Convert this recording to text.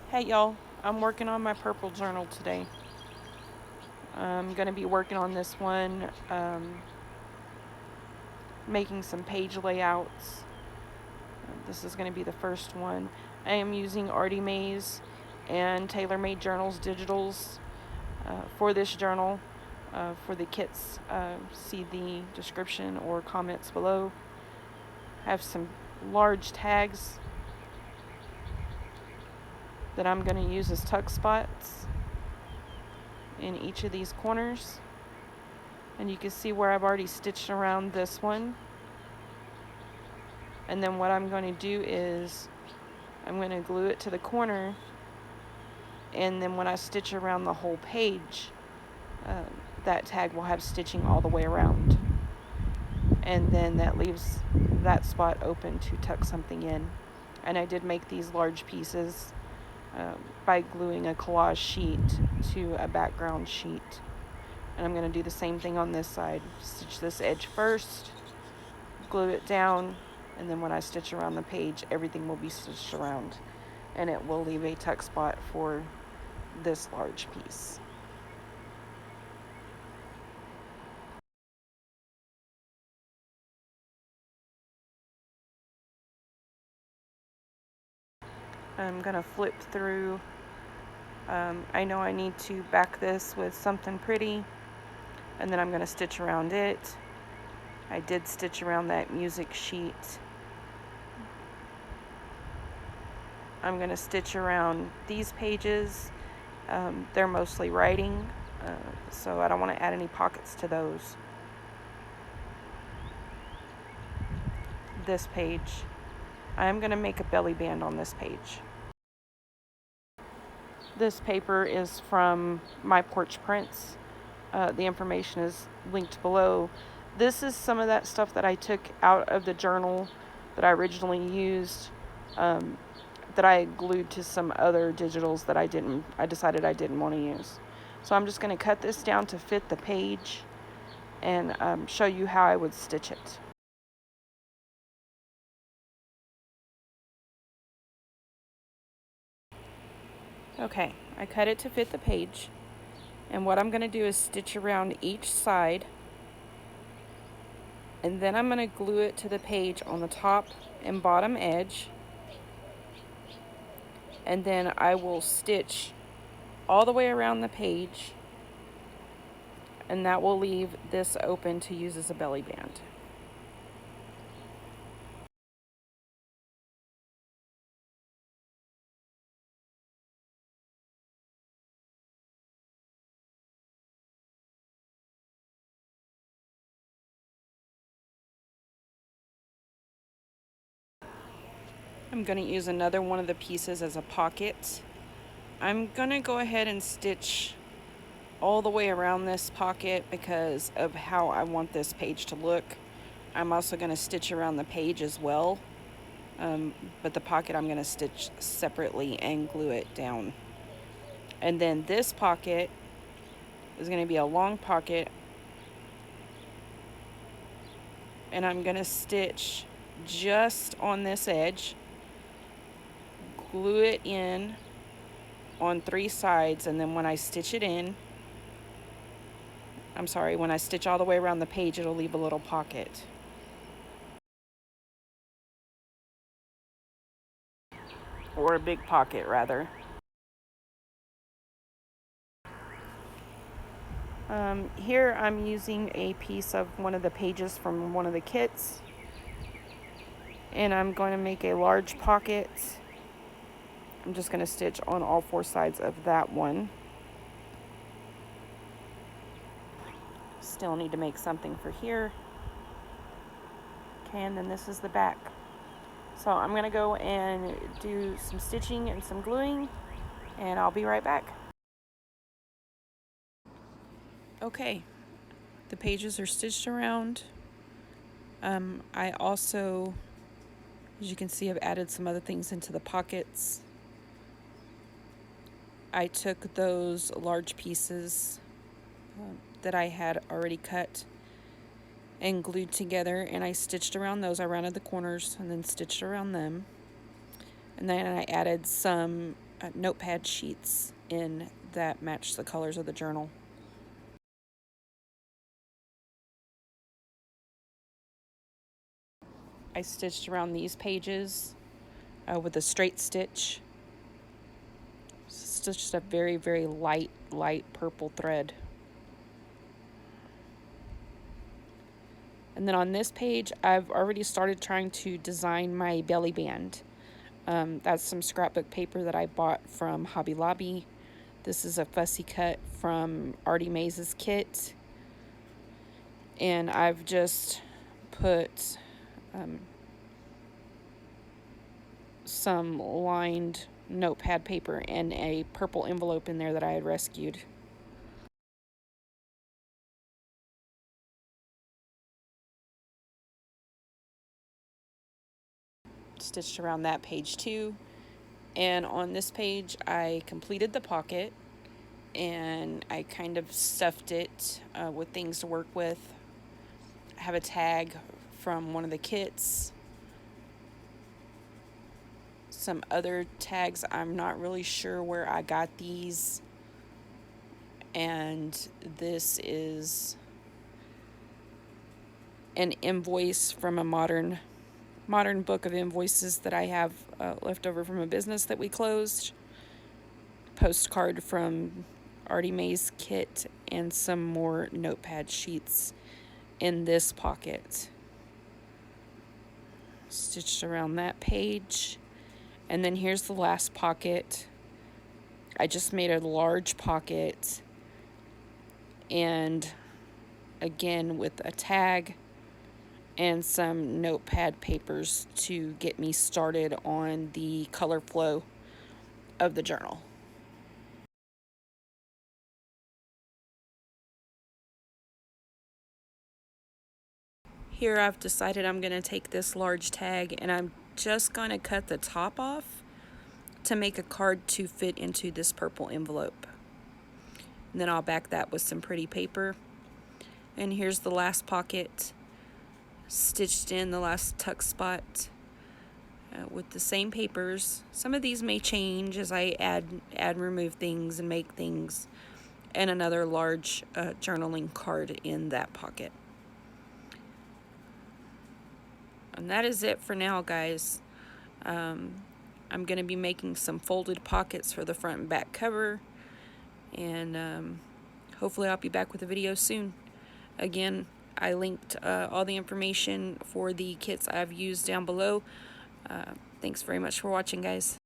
Hey y'all, I'm working on my purple journal today. I'm going to be working on this one, making some page layouts. This is going to be the first one. I am using Artymaze and TaylorMade Journals Digitals for this journal. For the kits, see the description or comments below. I have some large tags that I'm going to use as tuck spots in each of these corners. And you can see where I've already stitched around this one. And then what I'm going to do is I'm going to glue it to the corner, and then when I stitch around the whole page, that tag will have stitching all the way around, and then that leaves that spot open to tuck something in. And I did make these large pieces by gluing a collage sheet to a background sheet. And I'm going to do the same thing on this side. Stitch this edge first, glue it down, and then when I stitch around the page, everything will be stitched around, and it will leave a tuck spot for this large piece. I'm going to flip through. I know I need to back this with something pretty, and then I'm going to stitch around it. I did stitch around that music sheet. I'm going to stitch around these pages. They're mostly writing, so I don't want to add any pockets to those. This page, I am going to make a belly band on this page. This paper is from my Porch prints. The information is linked below. This is some of that stuff that I took out of the journal that I originally used, that I glued to some other digitals that I decided I didn't want to use. So I'm just going to cut this down to fit the page and show you how I would stitch it. Okay, I cut it to fit the page, and what I'm going to do is stitch around each side, and then I'm going to glue it to the page on the top and bottom edge, and then I will stitch all the way around the page, and that will leave this open to use as a belly band. I'm going to use another one of the pieces as a pocket. I'm going to go ahead and stitch all the way around this pocket because of how I want this page to look. I'm also going to stitch around the page as well, but the pocket I'm going to stitch separately and glue it down. And then this pocket is going to be a long pocket, and I'm going to stitch just on this edge, glue it in on 3 sides, and then when I stitch it in, when I stitch all the way around the page, it'll leave a little pocket. Or a big pocket, rather. Here I'm using a piece of one of the pages from one of the kits, and I'm going to make a large pocket. I'm just going to stitch on all 4 sides of that one. Still need to make something for here. Okay, and then this is the back. So I'm going to go and do some stitching and some gluing, and I'll be right back. Okay, the pages are stitched around. I also, as you can see, I've added some other things into the pockets. I took those large pieces that I had already cut and glued together, and I stitched around those. I rounded the corners and then stitched around them. And then I added some notepad sheets in that match the colors of the journal. I stitched around these pages with a straight stitch. It's just a very, very light purple thread. And then on this page, I've already started trying to design my belly band. That's some scrapbook paper that I bought from Hobby Lobby. This is a fussy cut from Artymaze's kit. And I've just put some lined notepad paper and a purple envelope in there that I had rescued. Stitched around that page too. And on this page, I completed the pocket and I kind of stuffed it with things to work with. I have a tag from one of the kits. Some other tags, I'm not really sure where I got these. And this is an invoice from a modern book of invoices that I have left over from a business that we closed. Postcard from Artymaze kit and some more notepad sheets in this pocket. Stitched around that page. And then here's the last pocket. I just made a large pocket, and again with a tag and some notepad papers to get me started on the color flow of the journal. Here I've decided I'm going to take this large tag and I'm just going to cut the top off to make a card to fit into this purple envelope. And then I'll back that with some pretty paper. And here's the last pocket, stitched in the last tuck spot with the same papers. Some of these may change as I add and remove things and make things. And another large journaling card in that pocket. And that is it for now, guys. I'm going to be making some folded pockets for the front and back cover. And hopefully I'll be back with a video soon. Again, I linked all the information for the kits I've used down below. Thanks very much for watching, guys.